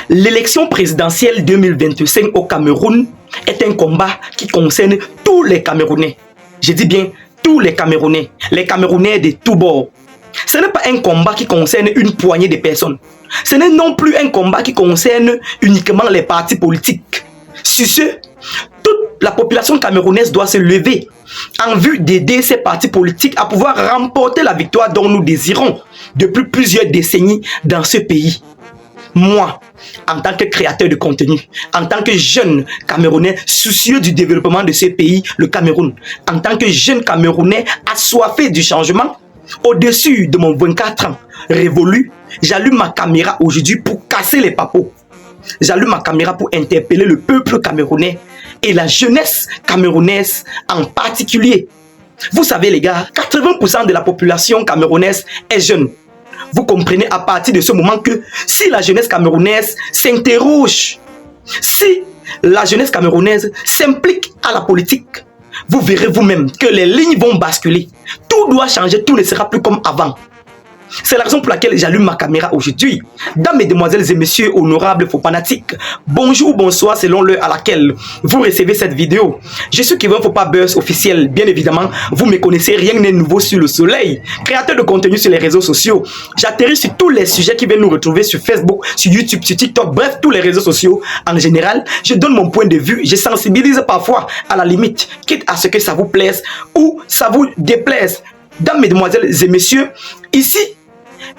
L'élection présidentielle 2025 au Cameroun est un combat qui concerne tous les Camerounais. Je dis bien tous les Camerounais de tous bords. Ce n'est pas un combat qui concerne une poignée de personnes. Ce n'est non plus un combat qui concerne uniquement les partis politiques. Sur ce, toute la population camerounaise doit se lever en vue d'aider ces partis politiques à pouvoir remporter la victoire dont nous désirons depuis plusieurs décennies dans ce pays. Moi, en tant que créateur de contenu, en tant que jeune Camerounais soucieux du développement de ce pays, le Cameroun, en tant que jeune Camerounais assoiffé du changement, au-dessus de mon 24 ans révolu, j'allume ma caméra aujourd'hui pour casser les papos. J'allume ma caméra pour interpeller le peuple camerounais et la jeunesse camerounaise en particulier. Vous savez les gars, 80% de la population camerounaise est jeune. Vous comprenez à partir de ce moment que si la jeunesse camerounaise s'interroge, si la jeunesse camerounaise s'implique à la politique, vous verrez vous-même que les lignes vont basculer. Tout doit changer, tout ne sera plus comme avant. C'est la raison pour laquelle j'allume ma caméra aujourd'hui. Dames, mesdemoiselles et messieurs, honorables faux fanatiques, bonjour, bonsoir selon l'heure à laquelle vous recevez cette vidéo. Je suis Kevin Fopa Buzz officiel, bien évidemment, vous me connaissez, rien n'est nouveau sur le soleil. Créateur de contenu sur les réseaux sociaux, j'atterris sur tous les sujets qui viennent nous retrouver sur Facebook, sur YouTube, sur TikTok, bref, tous les réseaux sociaux en général. Je donne mon point de vue, je sensibilise parfois à la limite, quitte à ce que ça vous plaise ou ça vous déplaise. Dames, mesdemoiselles et messieurs, ici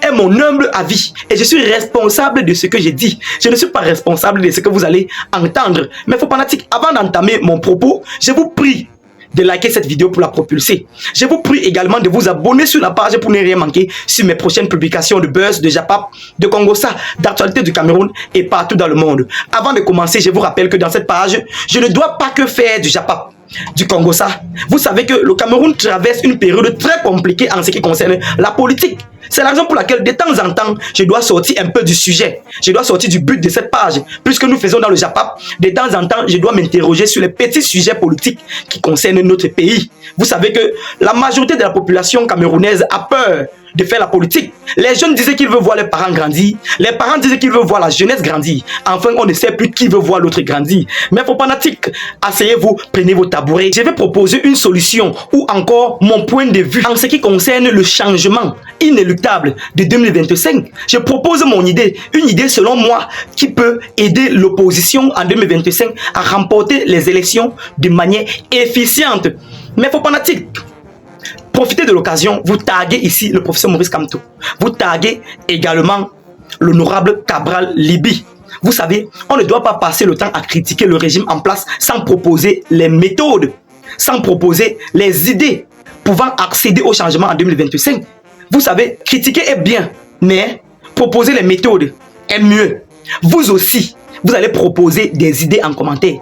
est mon humble avis et je suis responsable de ce que j'ai dit. Je ne suis pas responsable de ce que vous allez entendre. Mais faux fanatiques, avant d'entamer mon propos, je vous prie de liker cette vidéo pour la propulser. Je vous prie également de vous abonner sur la page pour ne rien manquer sur mes prochaines publications de buzz, de Japap, de Congossa, d'actualité du Cameroun et partout dans le monde. Avant de commencer, je vous rappelle que dans cette page, je ne dois pas que faire du Japap, du Congossa. Vous savez que le Cameroun traverse une période très compliquée en ce qui concerne la politique. C'est la raison pour laquelle de temps en temps, je dois sortir un peu du sujet. Je dois sortir du but de cette page. Puisque nous faisons dans le Japap, de temps en temps, je dois m'interroger sur les petits sujets politiques qui concernent notre pays. Vous savez que la majorité de la population camerounaise a peur de faire la politique. Les jeunes disaient qu'ils veulent voir les parents grandir. Les parents disaient qu'ils veulent voir la jeunesse grandir. Enfin, on ne sait plus qui veut voir l'autre grandir. Mais faux fanatiques, asseyez-vous, prenez vos tabourets. Je vais proposer une solution ou encore mon point de vue en ce qui concerne le changement inéluctable de 2025. Je propose mon idée, une idée selon moi qui peut aider l'opposition en 2025 à remporter les élections de manière efficiente. Mais faux fanatiques, profitez de l'occasion, vous taguez ici le professeur Maurice Kamto. Vous taguez également l'honorable Cabral Liby. Vous savez, on ne doit pas passer le temps à critiquer le régime en place sans proposer les méthodes, sans proposer les idées pouvant accéder au changement en 2025. Vous savez, critiquer est bien, mais proposer les méthodes est mieux. Vous aussi, vous allez proposer des idées en commentaire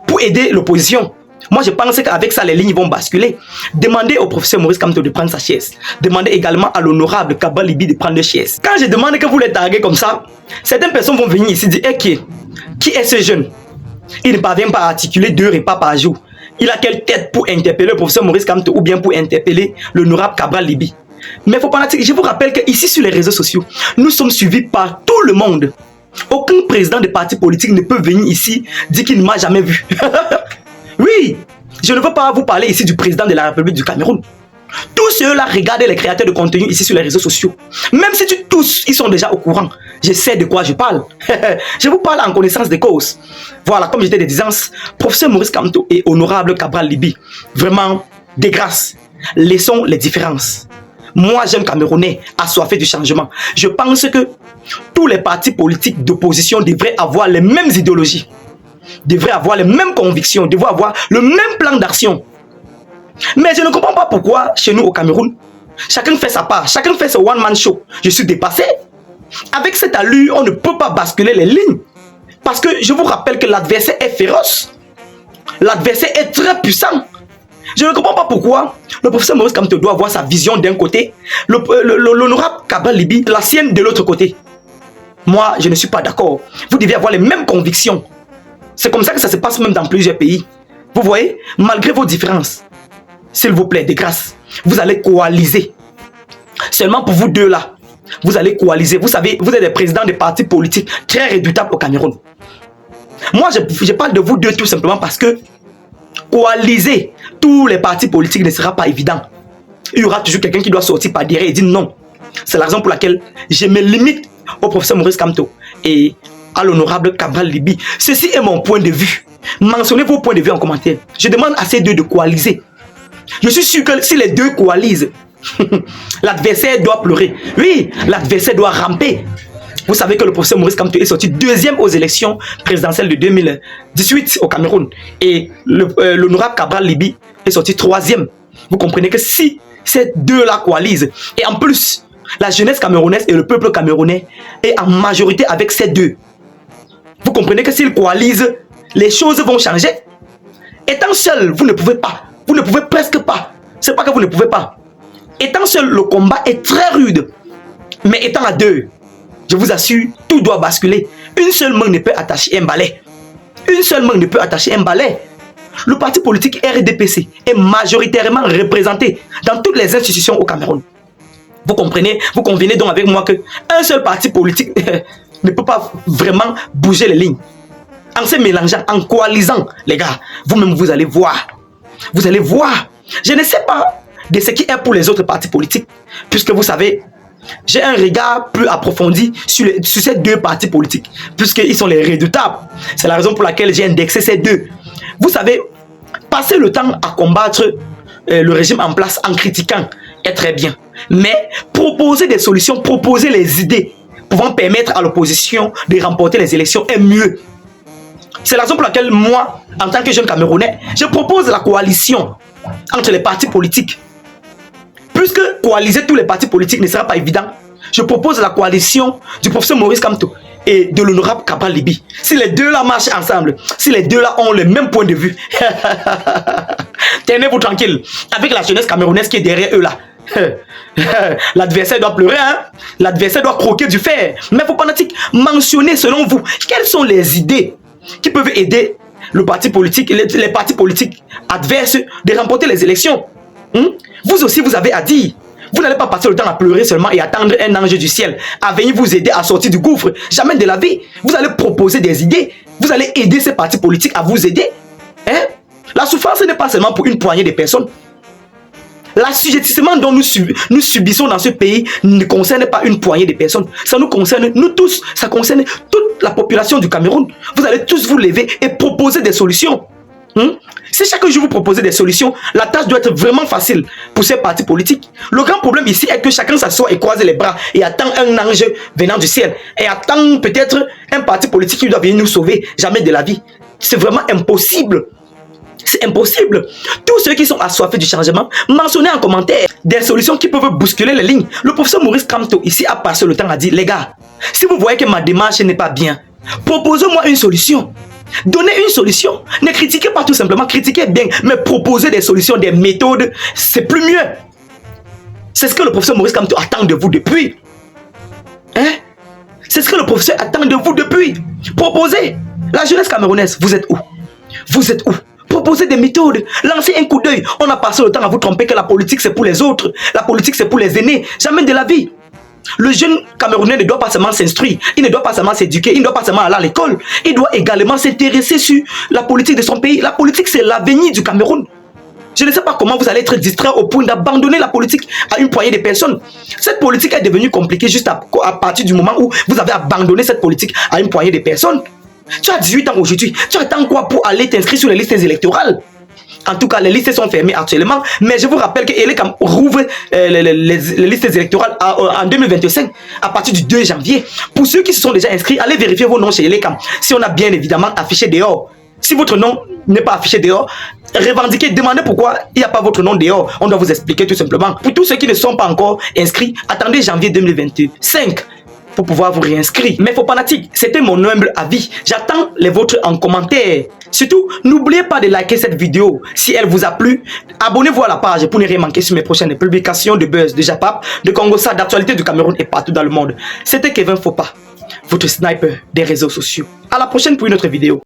pour aider l'opposition. Moi, je pense qu'avec ça, les lignes vont basculer. Demandez au professeur Maurice Kamto de prendre sa chaise. Demandez également à l'honorable Cabral Liby de prendre leur chaise. Quand je demande que vous les taguez comme ça, certaines personnes vont venir ici dire hey, qui est ce jeune? Il ne parvient pas à articuler 2 repas par jour. Il a quelle tête pour interpeller le professeur Maurice Kamto ou bien pour interpeller l'honorable Cabral Liby? Mais faut pas, je vous rappelle qu'ici sur les réseaux sociaux, nous sommes suivis par tout le monde. Aucun président de parti politique ne peut venir ici dire qu'il ne m'a jamais vu. Oui, je ne veux pas vous parler ici du président de la République du Cameroun. Tous ceux-là regardent les créateurs de contenu ici sur les réseaux sociaux. Même si tous, ils sont déjà au courant. Je sais de quoi je parle. Je vous parle en connaissance de cause. Voilà, comme j'étais de disance, professeur Maurice Kamto et honorable Cabral Liby. Vraiment, de grâce, laissons les différences. Moi, jeune Camerounais, assoiffé du changement, je pense que tous les partis politiques d'opposition devraient avoir les mêmes idéologies, devraient avoir les mêmes convictions, devraient avoir le même plan d'action. Mais je ne comprends pas pourquoi, chez nous au Cameroun, chacun fait sa part, chacun fait son one-man show. Je suis dépassé. Avec cette allure, on ne peut pas basculer les lignes. Parce que je vous rappelle que l'adversaire est féroce. L'adversaire est très puissant. Je ne comprends pas pourquoi le professeur Maurice Kamto doit avoir sa vision d'un côté, l'honorable Cabral Liby la sienne de l'autre côté. Moi, je ne suis pas d'accord. Vous devez avoir les mêmes convictions. C'est comme ça que ça se passe même dans plusieurs pays. Vous voyez, malgré vos différences, s'il vous plaît, de grâce, vous allez coaliser. Seulement pour vous deux là, vous allez coaliser. Vous savez, vous êtes des présidents de partis politiques très redoutables au Cameroun. Moi, je parle de vous deux tout simplement parce que coaliser tous les partis politiques ne sera pas évident. Il y aura toujours quelqu'un qui doit sortir par derrière et dire non. C'est la raison pour laquelle je me limite au professeur Maurice Kamto et à l'honorable Cabral Liby. Ceci est mon point de vue. Mentionnez vos points de vue en commentaire. Je demande à ces deux de coaliser. Je suis sûr que si les deux coalisent, l'adversaire doit pleurer. Oui, l'adversaire doit ramper. Vous savez que le professeur Maurice Kamto est sorti deuxième aux élections présidentielles de 2018 au Cameroun. Et l'honorable Cabral Liby est sorti troisième. Vous comprenez que si ces deux-là coalisent, et en plus, la jeunesse camerounaise et le peuple camerounais est en majorité avec ces deux. Vous comprenez que s'ils coalisent, les choses vont changer. Étant seul, vous ne pouvez pas. Vous ne pouvez presque pas. C'est pas que vous ne pouvez pas. Étant seul, le combat est très rude. Mais étant à deux, je vous assure, tout doit basculer. Une seule main ne peut attacher un balai. Une seule main ne peut attacher un balai. Le parti politique RDPC est majoritairement représenté dans toutes les institutions au Cameroun. Vous comprenez, vous convenez donc avec moi qu'un seul parti politique ne peut pas vraiment bouger les lignes. En se mélangeant, en coalisant, les gars, vous-même vous allez voir. Vous allez voir. Je ne sais pas de ce qui est pour les autres partis politiques, puisque vous savez, j'ai un regard plus approfondi sur ces deux partis politiques, puisqu'ils sont les redoutables. C'est la raison pour laquelle j'ai indexé ces deux. Vous savez, passer le temps à combattre le régime en place en critiquant est très bien. Mais proposer des solutions, proposer les idées pouvant permettre à l'opposition de remporter les élections est mieux. C'est la raison pour laquelle moi, en tant que jeune Camerounais, je propose la coalition entre les partis politiques. Puisque coaliser tous les partis politiques ne sera pas évident, je propose la coalition du professeur Maurice Kamto et de l'honorable Cabral Liby. Si les deux là marchent ensemble, si les deux là ont le même point de vue, tenez-vous tranquille. Avec la jeunesse camerounaise qui est derrière eux là, l'adversaire doit pleurer, hein? L'adversaire doit croquer du fer. Mais vos fanatiques, mentionnez selon vous, quelles sont les idées qui peuvent aider le parti politique, les partis politiques adverses de remporter les élections. Vous aussi, vous avez à dire. Vous n'allez pas passer le temps à pleurer seulement et attendre un ange du ciel à venir vous aider à sortir du gouffre. Jamais de la vie. Vous allez proposer des idées. Vous allez aider ces partis politiques à vous aider. Hein? La souffrance n'est pas seulement pour une poignée de personnes. L'assujettissement dont nous subissons dans ce pays ne concerne pas une poignée de personnes. Ça nous concerne, nous tous. Ça concerne toute la population du Cameroun. Vous allez tous vous lever et proposer des solutions. Si chaque jour vous proposez des solutions, la tâche doit être vraiment facile pour ces partis politiques. Le grand problème ici est que chacun s'assoit et croise les bras et attend un ange venant du ciel. Et attend peut-être un parti politique qui doit venir nous sauver. Jamais de la vie. C'est vraiment impossible. C'est impossible. Tous ceux qui sont assoiffés du changement, mentionnez en commentaire des solutions qui peuvent bousculer les lignes. Le professeur Maurice Kamto ici a passé le temps à dire, les gars, si vous voyez que ma démarche n'est pas bien, proposez-moi une solution. Donnez une solution. Ne critiquez pas tout simplement, critiquez bien, mais proposez des solutions, des méthodes, c'est plus mieux. C'est ce que le professeur Maurice Kamto attend de vous depuis. Hein? C'est ce que le professeur attend de vous depuis. Proposez. La jeunesse camerounaise, vous êtes où? Vous êtes où? Proposez des méthodes, lancez un coup d'œil. On a passé le temps à vous tromper que la politique c'est pour les autres, la politique c'est pour les aînés, jamais de la vie. Le jeune Camerounais ne doit pas seulement s'instruire, il ne doit pas seulement s'éduquer, il ne doit pas seulement aller à l'école, il doit également s'intéresser sur la politique de son pays. La politique c'est l'avenir du Cameroun. Je ne sais pas comment vous allez être distrait au point d'abandonner la politique à une poignée de personnes. Cette politique est devenue compliquée juste à partir du moment où vous avez abandonné cette politique à une poignée de personnes. Tu as 18 ans aujourd'hui, tu attends quoi pour aller t'inscrire sur les listes électorales? En tout cas, les listes sont fermées actuellement, mais je vous rappelle que Elekam rouvre les listes électorales en 2025, à partir du 2 janvier. Pour ceux qui se sont déjà inscrits, allez vérifier vos noms chez Elekam, si on a bien évidemment affiché dehors. Si votre nom n'est pas affiché dehors, revendiquez, demandez pourquoi il n'y a pas votre nom dehors. On doit vous expliquer tout simplement. Pour tous ceux qui ne sont pas encore inscrits, attendez janvier 2025. Pour pouvoir vous réinscrire. Mais faux fanatiques, c'était mon humble avis. J'attends les vôtres en commentaire. Surtout, n'oubliez pas de liker cette vidéo si elle vous a plu. Abonnez-vous à la page pour ne rien manquer sur mes prochaines publications de buzz, de Japap, de Congossa, d'actualité du Cameroun et partout dans le monde. C'était Kevin Fopa, votre sniper des réseaux sociaux. À la prochaine pour une autre vidéo.